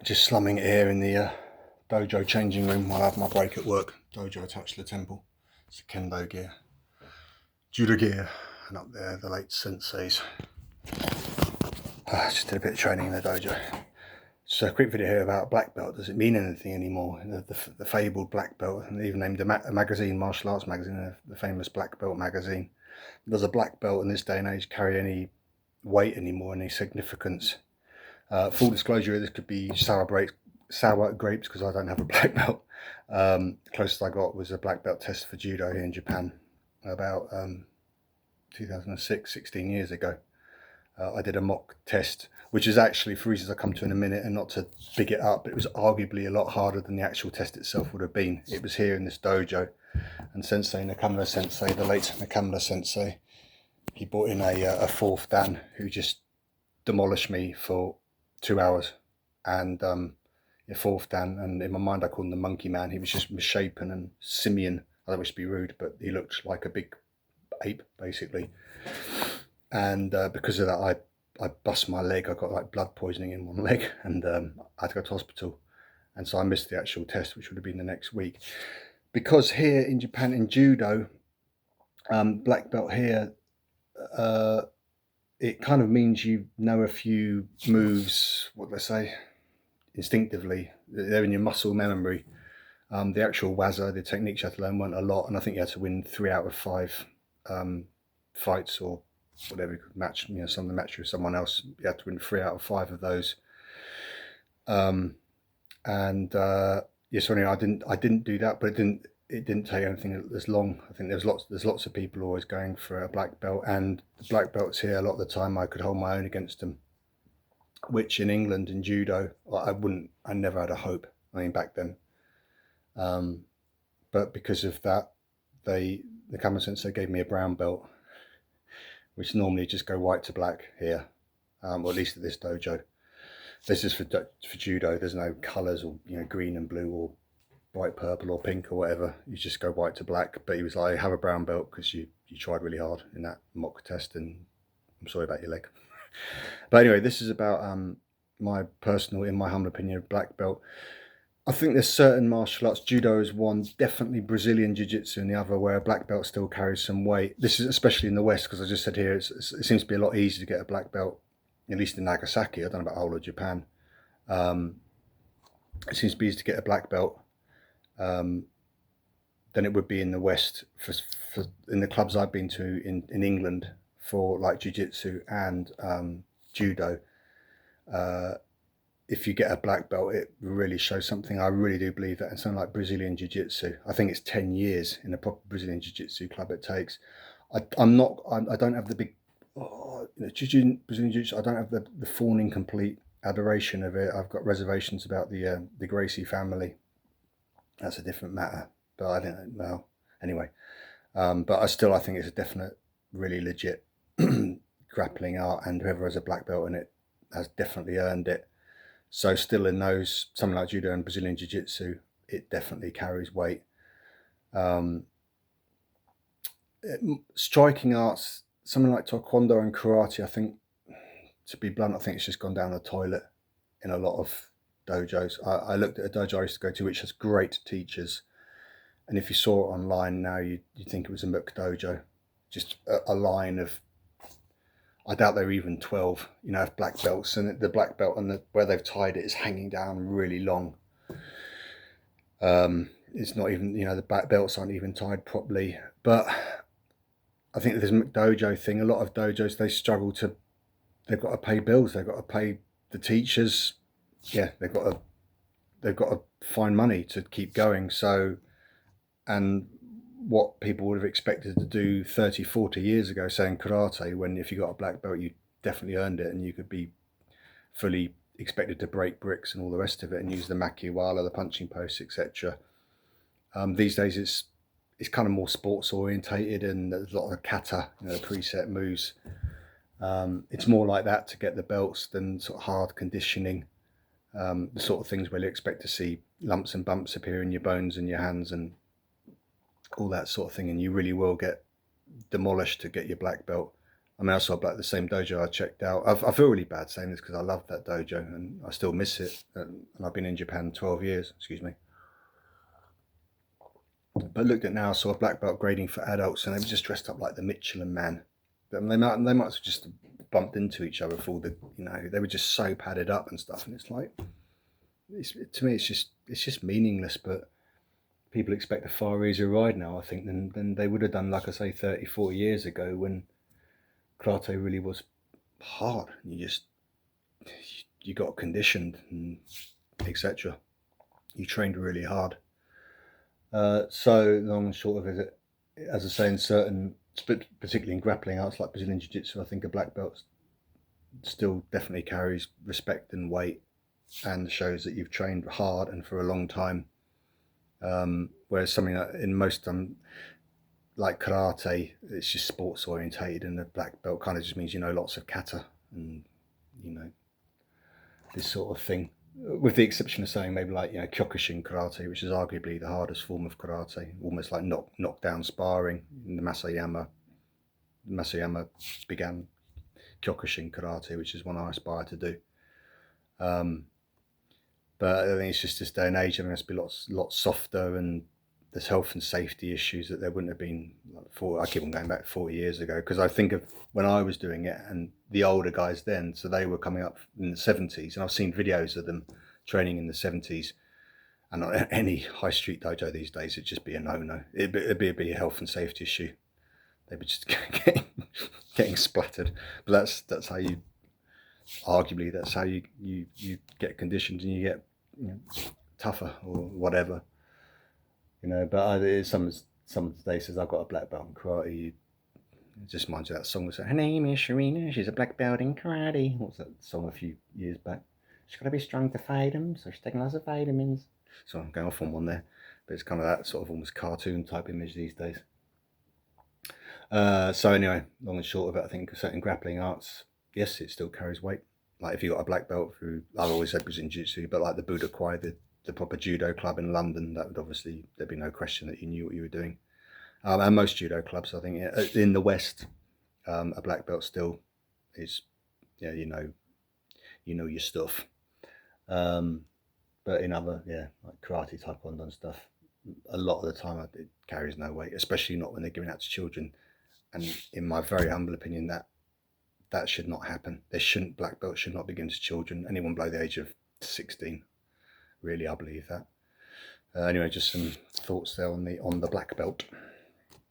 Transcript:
Just slumming it here in the dojo changing room while I have my break at work. Dojo attached to the temple. It's a kendo gear, judo gear, and up there the late senseis. Just did a bit of training in the dojo. So a quick video here about black belt. Does it mean anything anymore? The fabled black belt, and they even named a magazine, martial arts magazine, the famous Black Belt magazine. Does a black belt in this day and age carry any weight anymore, any significance? Full disclosure, this could be sour grapes because I don't have a black belt. Closest I got was a black belt test for judo here in Japan about 2006, 16 years ago. I did a mock test, which is actually, for reasons I'll come to in a minute, and not to big it up, but it was arguably a lot harder than the actual test itself would have been. It was here in this dojo, and Sensei Nakamura Sensei, the late Nakamura Sensei, he brought in a fourth Dan who just demolished me for 2 hours. And fourth Dan, and in my mind I called him the monkey man. He was just misshapen and simian. I don't wish to be rude, but he looked like a big ape basically. And because of that, I bust my leg. I got like blood poisoning in one leg, and I had to go to hospital. And so I missed the actual test, which would have been the next week. Because here in Japan, in judo, black belt here, it kind of means you know a few moves, what do they say, instinctively. They're in your muscle memory. The actual waza, the techniques you had to learn, weren't a lot, and I think you had to win 3 out of 5 fights or whatever you could match. You know, some of the match with someone else, you had to win 3 out of 5 of those. So anyway, I didn't do that, but it didn't take anything as long. I think there's lots of people always going for a black belt, and the black belts here, a lot of the time I could hold my own against them, which in England in judo I never had a hope. I mean, back then, but because of that, the Nakamura Sensei gave me a brown belt, which normally just go white to black here, or at least at this dojo. This is for judo. There's no colours, or green and blue or bright purple or pink or whatever. You just go white to black. But he was like, have a brown belt because you tried really hard in that mock test, and I'm sorry about your leg. But anyway, this is about my personal, in my humble opinion, black belt. I think there's certain martial arts, judo is one, definitely Brazilian jiu-jitsu in the other, where a black belt still carries some weight. This is especially in the West, because I just said here, it seems to be a lot easier to get a black belt, at least in Nagasaki. I don't know about the whole of Japan. It seems to be easier to get a black belt than it would be in the West. In the clubs I've been to in England for like jiu-jitsu and judo, if you get a black belt, it really shows something. I really do believe that. And something like Brazilian jiu-jitsu, I think it's 10 years in a proper Brazilian jiu-jitsu club it takes. I don't have the big Brazilian jiu-jitsu. I don't have the fawning complete adoration of it. I've got reservations about the Gracie family. That's a different matter, but I don't know. Anyway, but I think it's a definite, really legit grappling art, and whoever has a black belt in it has definitely earned it. So still in those, something like judo and Brazilian jiu-jitsu, it definitely carries weight. Striking arts, something like taekwondo and karate, I think, to be blunt, I think it's just gone down the toilet in a lot of dojos. I looked at a dojo I used to go to, which has great teachers, and if you saw it online now, you'd think it was a McDojo, just a line of, I doubt they're even 12, have black belts, and the black belt and where they've tied it is hanging down really long. It's not even, the black belts aren't even tied properly. But I think this McDojo thing, a lot of dojos, they struggle to, they've got to pay bills, they've got to pay the teachers. Yeah, they've got to find money to keep going. So, and what people would have expected to do 30, 40 years ago, saying karate, when if you got a black belt, you definitely earned it, and you could be fully expected to break bricks and all the rest of it, and use the makiwara, the punching posts, etc. These days, it's kind of more sports orientated, and there's a lot of kata, the preset moves. It's more like that to get the belts than sort of hard conditioning, the sort of things where you expect to see lumps and bumps appear in your bones and your hands and all that sort of thing, and you really will get demolished to get your black belt. I mean, I saw like the same dojo I checked out. I feel really bad saying this because I love that dojo and I still miss it. And I've been in Japan 12 years, excuse me. But looked at now, I saw a black belt grading for adults and they were just dressed up like the Michelin Man. They might have just bumped into each other for the, they were just so padded up and stuff. And it's like, to me, it's just meaningless. But people expect a far easier ride now, I think, than they would have done, like I say, 30, 40 years ago when karate really was hard. You got conditioned and etc. You trained really hard. So long and short of it, as I say, in certain, particularly in grappling arts like Brazilian Jiu-Jitsu, I think a black belt still definitely carries respect and weight and shows that you've trained hard and for a long time. Whereas something like in most like karate, it's just sports orientated, and the black belt kind of just means lots of kata and this sort of thing, with the exception of saying maybe like Kyokushin karate, which is arguably the hardest form of karate, almost like knockdown sparring. In the Masayama began Kyokushin karate, which is one I aspire to do. But I think it's just this day and age, it's be lots softer, and there's health and safety issues that there wouldn't have been I keep on going back 40 years ago, because I think of when I was doing it and the older guys then, so they were coming up in the 70s, and I've seen videos of them training in the 70s, and on any high street dojo these days, it'd just be a no-no. It'd be a health and safety issue. They'd be just getting splattered. But that's how you, arguably, that's how you get conditioned and you get tougher or whatever. But some today says I've got a black belt in karate. It just reminds you of that song that said, her name is Sharina, she's a black belt in karate. What's that song a few years back? She's got to be strong to fight them, so she's taking lots of vitamins. So I'm going off on one there, but it's kind of that sort of almost cartoon type image these days. So anyway, long and short of it, I think certain grappling arts, yes, it still carries weight. Like if you got a black belt through, I've always said Brazilian Jiu-Jitsu, but like the Buddha Kwai, the proper judo club in London, that would obviously, there'd be no question that you knew what you were doing. And most judo clubs, I think, in the West, a black belt still is, you know your stuff. But in other, like karate, taekwondo and stuff, a lot of the time it carries no weight, especially not when they're giving out to children. And in my very humble opinion, that should not happen. Black belts should not be given to children, anyone below the age of 16. Really, I believe that. Anyway, just some thoughts there on the black belt.